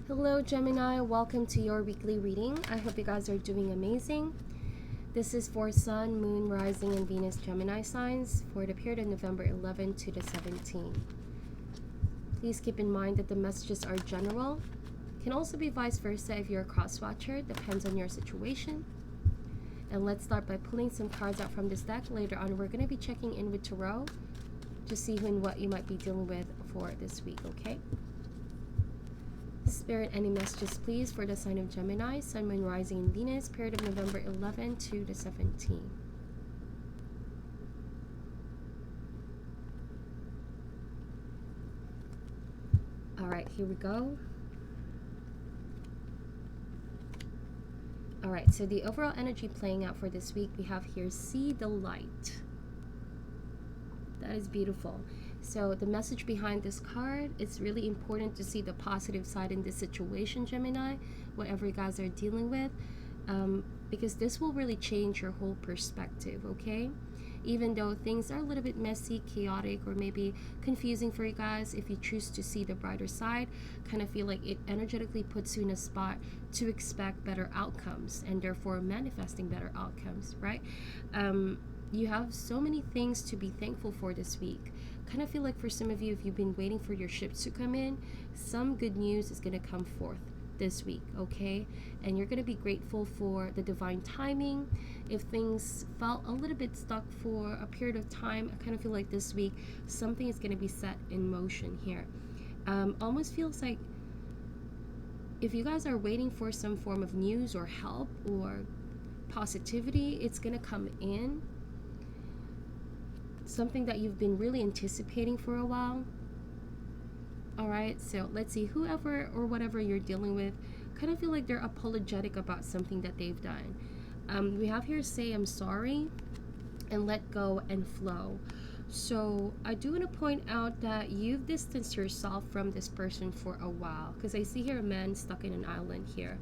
Hello Gemini, welcome to your weekly reading. I hope you guys are doing amazing. This is for Sun, Moon, Rising, and Venus Gemini signs for the period of November 11 to the 17th. Please keep in mind that the messages are general. Can also be vice versa if you're a cross-watcher, depends on your situation. And let's start by pulling some cards out from this deck. Later on, we're going to be checking in with Tarot to see who and what you might be dealing with for this week, okay? Spirit, any messages please for the sign of Gemini, Sun, Moon, Rising, and Venus, period of November 11 to the 17th. Alright, here we go. Alright, so the overall energy playing out for this week, we have here, see the light. That is beautiful. So the message behind this card, it's really important to see the positive side in this situation, Gemini, whatever you guys are dealing with, because this will really change your whole perspective, okay? Even though things are a little bit messy, chaotic, or maybe confusing for you guys, if you choose to see the brighter side, kind of feel like it energetically puts you in a spot to expect better outcomes and therefore manifesting better outcomes, right? You have so many things to be thankful for this week. Kind of feel like for some of you, if you've been waiting for your ships to come in, some good news is going to come forth this week, okay? And you're going to be grateful for the divine timing. If things felt a little bit stuck for a period of time, I kind of feel like this week something is going to be set in motion here. Almost feels like if you guys are waiting for some form of news or help or positivity, it's going to come in. Something that you've been really anticipating for a while. Alright, so let's see, whoever or whatever you're dealing with, kind of feel like they're apologetic about something that they've done. We have here, say I'm sorry, and let go and flow. So I do want to point out that you've distanced yourself from this person for a while, because I see here a man stuck in an island here.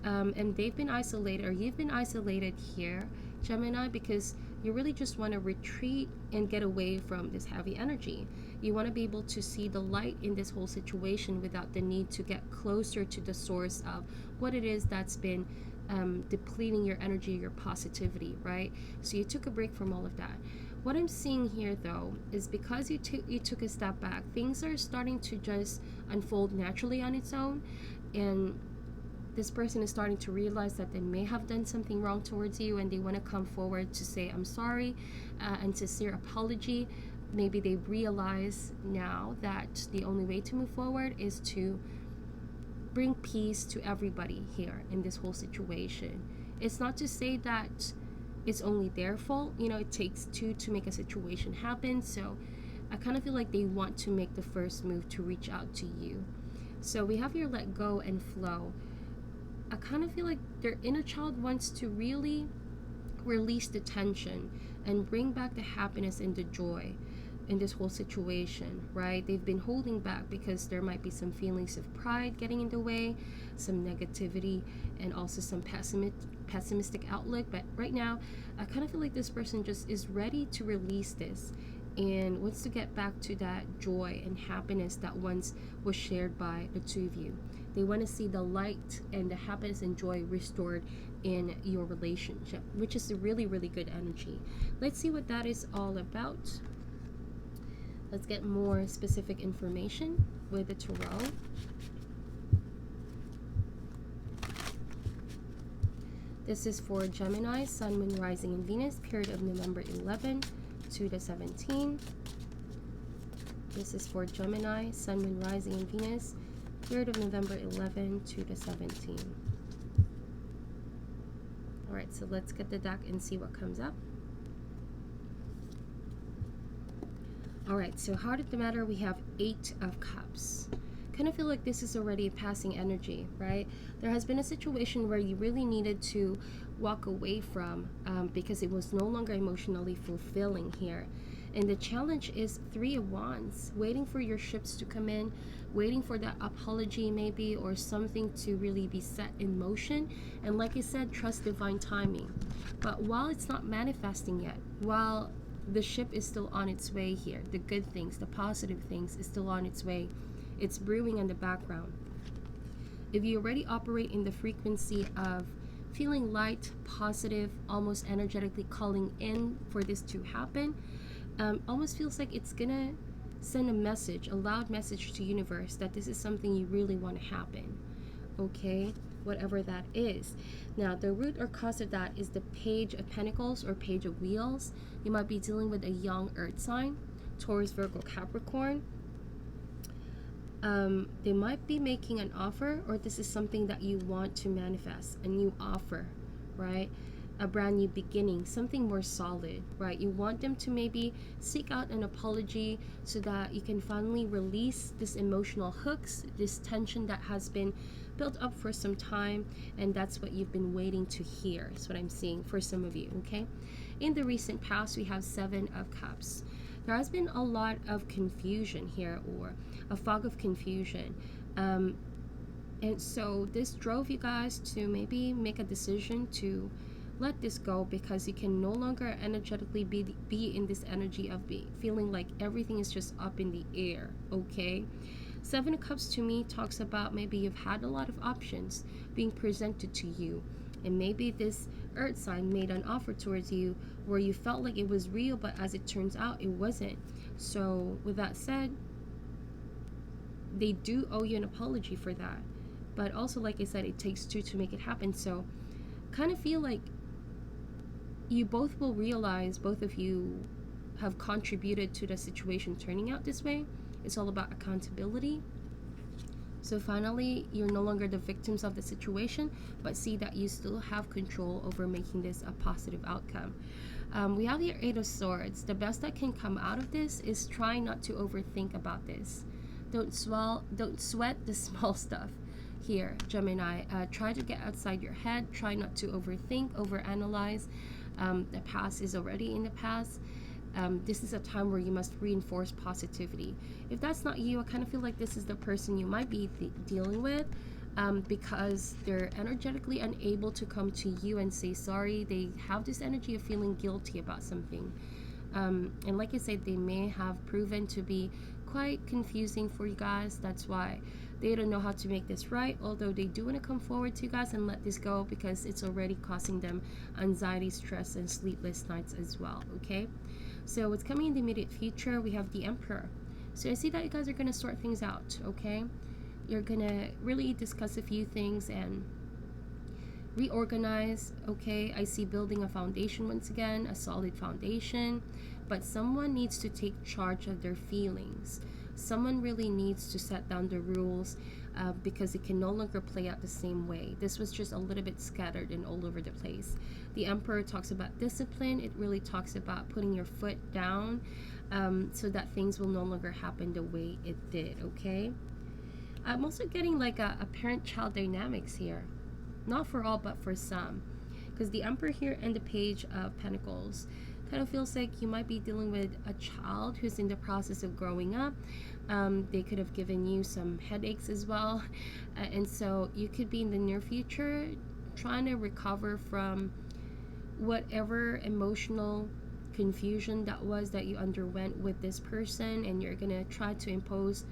And they've been isolated, or you've been isolated here, Gemini, because you really just want to retreat and get away from this heavy energy. You want to be able to see the light in this whole situation without the need to get closer to the source of what it is that's been depleting your energy, your positivity, right? So you took a break from all of that. What I'm seeing here, though, is because you took a step back, things are starting to just unfold naturally on its own, and this person is starting to realize that they may have done something wrong towards you, and they want to come forward to say I'm sorry, and sincere apology. Maybe they realize now that the only way to move forward is to bring peace to everybody here in this whole situation. It's not to say that it's only their fault. You know, it takes two to make a situation happen. So I kind of feel like they want to make the first move to reach out to you. So we have here let go and flow. I kind of feel like their inner child wants to really release the tension and bring back the happiness and the joy in this whole situation, right? They've been holding back because there might be some feelings of pride getting in the way, some negativity, and also some pessimistic outlook. But right now, I kind of feel like this person just is ready to release this and wants to get back to that joy and happiness that once was shared by the two of you. They want to see the light and the happiness and joy restored in your relationship, which is a really, really good energy. Let's see what that is all about. Let's get more specific information with the Tarot. This is for Gemini, Sun, Moon, Rising, and Venus, period of November 11 to the 17th. This is for Gemini, Sun, Moon, Rising, and Venus, period of November 11 to the 17th. Alright, so let's get the deck and see what comes up. Alright, so heart of the matter, we have 8 of Cups. Kind of feel like this is already a passing energy, right? There has been a situation where you really needed to walk away from because it was no longer emotionally fulfilling here. And the challenge is 3 of Wands, waiting for your ships to come in, waiting for that apology maybe, or something to really be set in motion. And like I said, trust divine timing. But while it's not manifesting yet, while the ship is still on its way here, the good things, the positive things is still on its way, it's brewing in the background. If you already operate in the frequency of feeling light, positive, almost energetically calling in for this to happen, almost feels like it's gonna send a message, a loud message to universe that this is something you really want to happen. Okay, whatever that is. Now, the root or cause of that is the Page of Pentacles or Page of Wheels. You might be dealing with a young earth sign, Taurus, Virgo, Capricorn. They might be making an offer, or this is something that you want to manifest, a new offer, right? A brand new beginning, something more solid, right? You want them to maybe seek out an apology so that you can finally release this emotional hooks, this tension that has been built up for some time, and that's what you've been waiting to hear, is what I'm seeing for some of you. Okay, in the recent past, we have Seven of Cups. There has been a lot of confusion here, or a fog of confusion, and so this drove you guys to maybe make a decision to let this go, because you can no longer energetically be in this energy of feeling like everything is just up in the air. Okay, Seven of Cups to me talks about maybe you've had a lot of options being presented to you, and maybe this earth sign made an offer towards you where you felt like it was real, but as it turns out, it wasn't. So with that said, they do owe you an apology for that. But also, like I said, it takes two to make it happen. So kind of feel like you both will realize, both of you have contributed to the situation turning out this way. It's all about accountability. So finally, you're no longer the victims of the situation, but see that you still have control over making this a positive outcome. We have your Eight of Swords. The best that can come out of this is try not to overthink about this. Don't sweat the small stuff here, Gemini. Try to get outside your head. Try not to overthink, overanalyze. The past is already in the past. This is a time where you must reinforce positivity. If that's not you, I kind of feel like this is the person you might be dealing with, because they're energetically unable to come to you and say sorry. They have this energy of feeling guilty about something. And like I said, they may have proven to be quite confusing for you guys. That's why they don't know how to make this right, although they do want to come forward to you guys and let this go, because it's already causing them anxiety, stress, and sleepless nights as well. Okay, so what's coming in the immediate future, we have the Emperor. So I see that you guys are going to sort things out. Okay, you're going to really discuss a few things and reorganize. Okay, I see building a foundation once again, a solid foundation, but someone needs to take charge of their feelings. Someone really needs to set down the rules, because it can no longer play out the same way. This was just a little bit scattered and all over the place. The Emperor talks about discipline. It really talks about putting your foot down, so that things will no longer happen the way it did. Okay, I'm also getting like a parent-child dynamics here. Not for all, but for some, because the Emperor here and the Page of Pentacles kind of feels like you might be dealing with a child who's in the process of growing up. They could have given you some headaches as well, and so you could be in the near future trying to recover from whatever emotional confusion that you underwent with this person, and you're gonna try to impose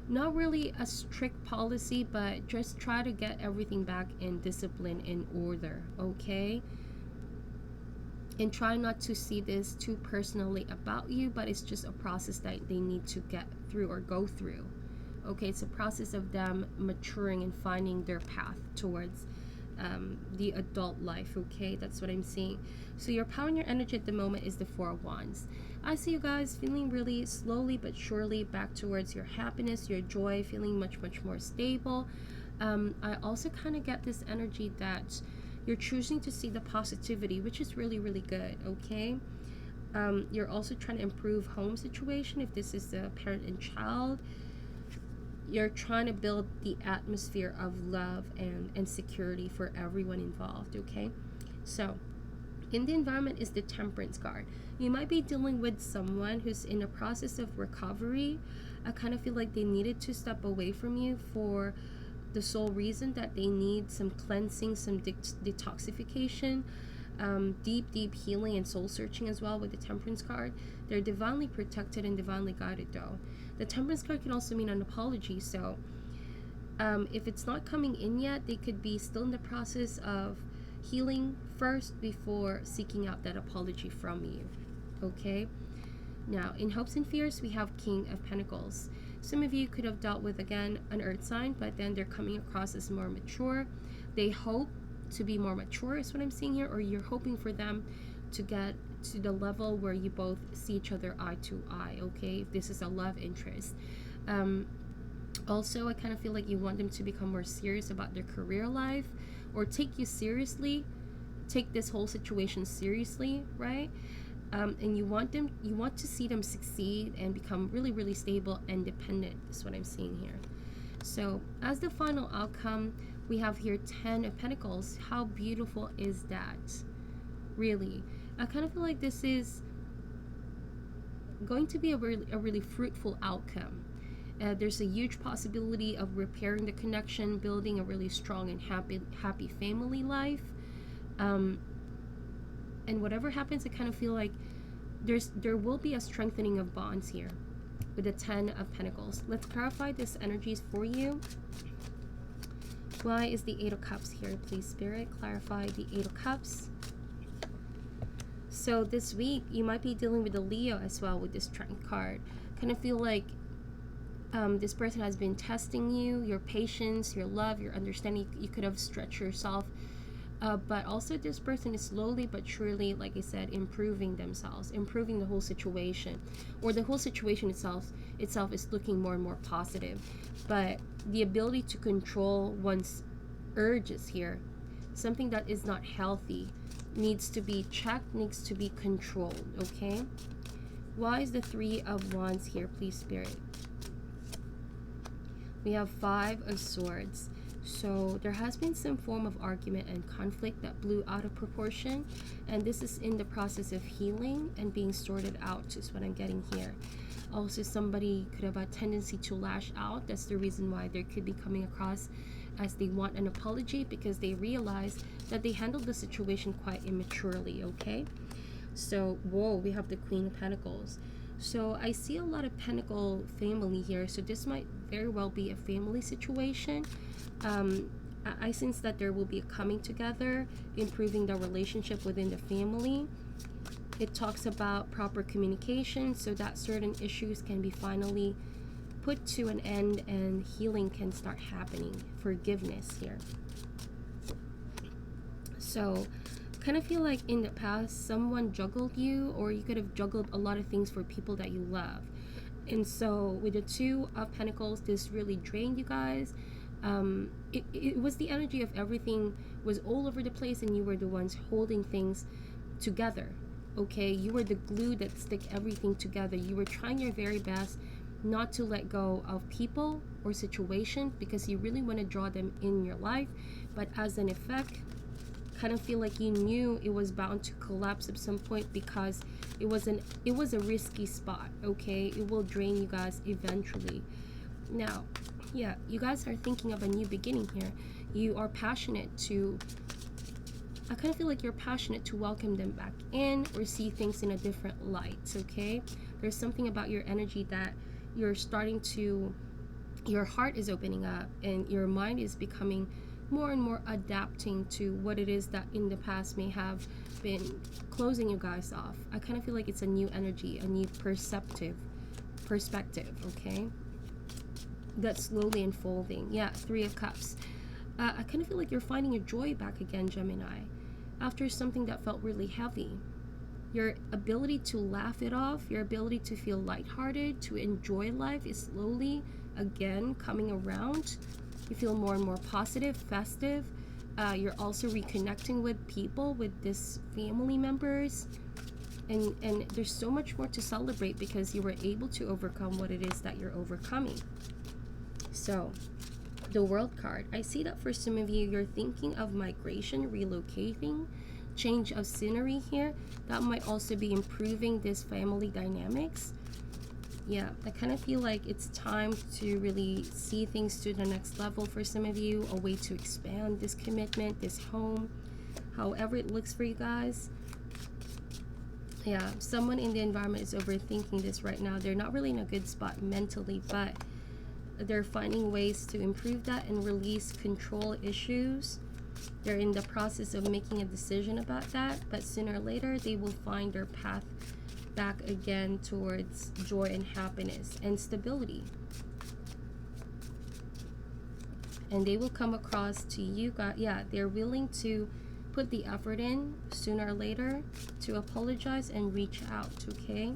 not really a strict policy, but just try to get everything back in discipline, in order. Okay, and try not to see this too personally about you, but it's just a process that they need to get through or go through. Okay, it's a process of them maturing and finding their path towards the adult life. Okay, that's what I'm seeing. So your power and your energy at the moment is the Four of Wands. I see you guys feeling really slowly but surely back towards your happiness, your joy, feeling much more stable. I also kind of get this energy that you're choosing to see the positivity, which is really good. Okay, you're also trying to improve home situation. If this is the parent and child, you're trying to build the atmosphere of love and security for everyone involved. Okay, so in the environment is the Temperance card. You might be dealing with someone who's in a process of recovery. I kind of feel like they needed to step away from you for the sole reason that they need some cleansing, some detoxification, deep healing and soul searching as well with the Temperance card. They're divinely protected and divinely guided though. The Temperance card can also mean an apology, so If it's not coming in yet, they could be still in the process of healing first before seeking out that apology from you. Okay? Now, in hopes and fears, we have King of Pentacles. Some of you could have dealt with, again, an earth sign, but then they're coming across as more mature. They hope to be more mature, is what I'm seeing here, or you're hoping for them to get to the level where you both see each other eye to eye, okay? If this is a love interest. Also, I kind of feel like you want them to become more serious about their career life, or take you seriously, take this whole situation seriously, right? And you want to see them succeed and become really, really stable and dependent, is what I'm seeing here. So as the final outcome, we have here 10 of Pentacles. How beautiful is that? Really, I kind of feel like this is going to be a really fruitful outcome. There's a huge possibility of repairing the connection, building a really strong and happy family life. And whatever happens, I kind of feel like there will be a strengthening of bonds here with the 10 of Pentacles. Let's clarify this energies for you. Why is the 8 of Cups here? Please, Spirit, clarify the 8 of Cups. So this week, you might be dealing with a Leo as well with this Strength card. Kind of feel like this person has been testing you, your patience, your love, your understanding. You could have stretched yourself. But also this person is slowly but surely, like I said, improving themselves, improving the whole situation. Or the whole situation itself is looking more and more positive. But the ability to control one's urges here, something that is not healthy, needs to be checked, needs to be controlled, okay? Why is the 3 of Wands here, please, Spirit? We have 5 of Swords. So there has been some form of argument and conflict that blew out of proportion, and this is in the process of healing and being sorted out, is what I'm getting here. Also, somebody could have a tendency to lash out. That's the reason why they could be coming across as they want an apology, because they realize that they handled the situation quite immaturely, okay? So, whoa, we have the Queen of Pentacles. So I see a lot of Pentacle family here, so this might very well be a family situation. I sense that there will be a coming together, improving the relationship within the family. It talks about proper communication so that certain issues can be finally put to an end and healing can start happening. Forgiveness here. So kind of feel like in the past someone juggled you, or you could have juggled a lot of things for people that you love. And so with the 2 of Pentacles, this really drained you guys. It was the energy of everything was all over the place, and you were the ones holding things together, okay? You were the glue that stick everything together. You were trying your very best not to let go of people or situations because you really want to draw them in your life, but as an effect, kind of feel like you knew it was bound to collapse at some point because it was a risky spot, okay? It will drain you guys eventually. Now, yeah, you guys are thinking of a new beginning here. You are passionate to, I kind of feel like you're passionate to welcome them back in or see things in a different light, okay? There's something about your energy that you're starting to, your heart is opening up and your mind is becoming more and more adapting to what it is that in the past may have been closing you guys off. I kind of feel like it's a new energy, a new perspective, okay? That's slowly unfolding. Yeah, 3 of Cups. I kind of feel like you're finding your joy back again, Gemini, after something that felt really heavy. Your ability to laugh it off, your ability to feel lighthearted, to enjoy life is slowly again coming around. You feel more and more positive, festive. You're also reconnecting with people, with this family members. And there's so much more to celebrate because you were able to overcome what it is that you're overcoming. So, the World card. I see that for some of you, you're thinking of migration, relocating, change of scenery here. That might also be improving this family dynamics. Yeah, I kind of feel like it's time to really see things to the next level for some of you, a way to expand this commitment, this home, however it looks for you guys. Yeah, someone in the environment is overthinking this right now. They're not really in a good spot mentally, but They're finding ways to improve that and release control issues. They're in the process of making a decision about that, but sooner or later they will find their path back again towards joy and happiness and stability. And they will come across to you guys. Yeah, they're willing to put the effort in sooner or later to apologize and reach out, okay?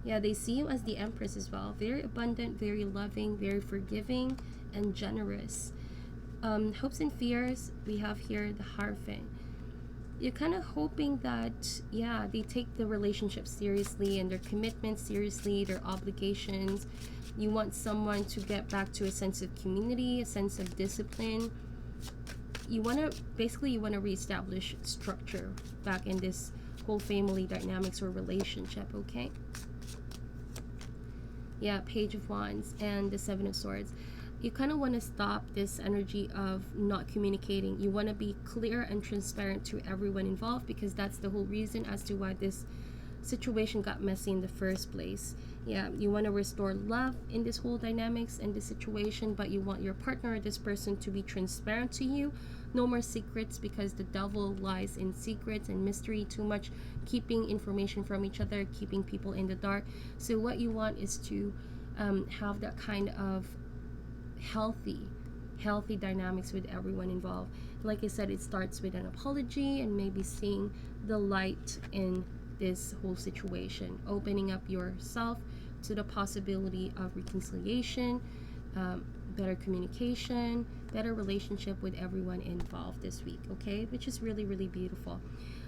Yeah, they see you as the Empress as well. Very abundant, very loving, very forgiving, and generous. Hopes and fears, we have here the Hierophant. You're kind of hoping that, yeah, they take the relationship seriously and their commitment seriously, their obligations. You want someone to get back to a sense of community, a sense of discipline. You want to, basically, you want to reestablish structure back in this whole family dynamics or relationship, okay? Yeah, Page of Wands and the Seven of Swords. You kind of want to stop this energy of not communicating. You want to be clear and transparent to everyone involved, because that's the whole reason as to why this situation got messy in the first place. Yeah, you want to restore love in this whole dynamics and this situation, but you want your partner or this person to be transparent to you. No more secrets, because the devil lies in secrets and mystery. Too much keeping information from each other, keeping people in the dark. So what you want is to have that kind of healthy dynamics with everyone involved. Like I said, it starts with an apology and maybe seeing the light in this whole situation, opening up yourself to the possibility of reconciliation, better communication, better relationship with everyone involved this week, okay? Which is really, really beautiful.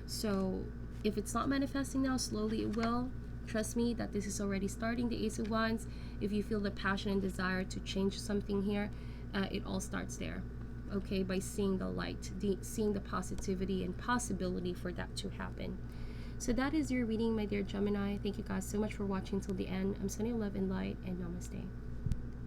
So if it's not manifesting now, slowly it will. Trust me that this is already starting. The Ace of Wands, if you feel the passion and desire to change something here, it all starts there, okay? By seeing the light, seeing the positivity and possibility for that to happen. So that is your reading, my dear Gemini. Thank you guys so much for watching till the end. I'm sending love and light, and namaste.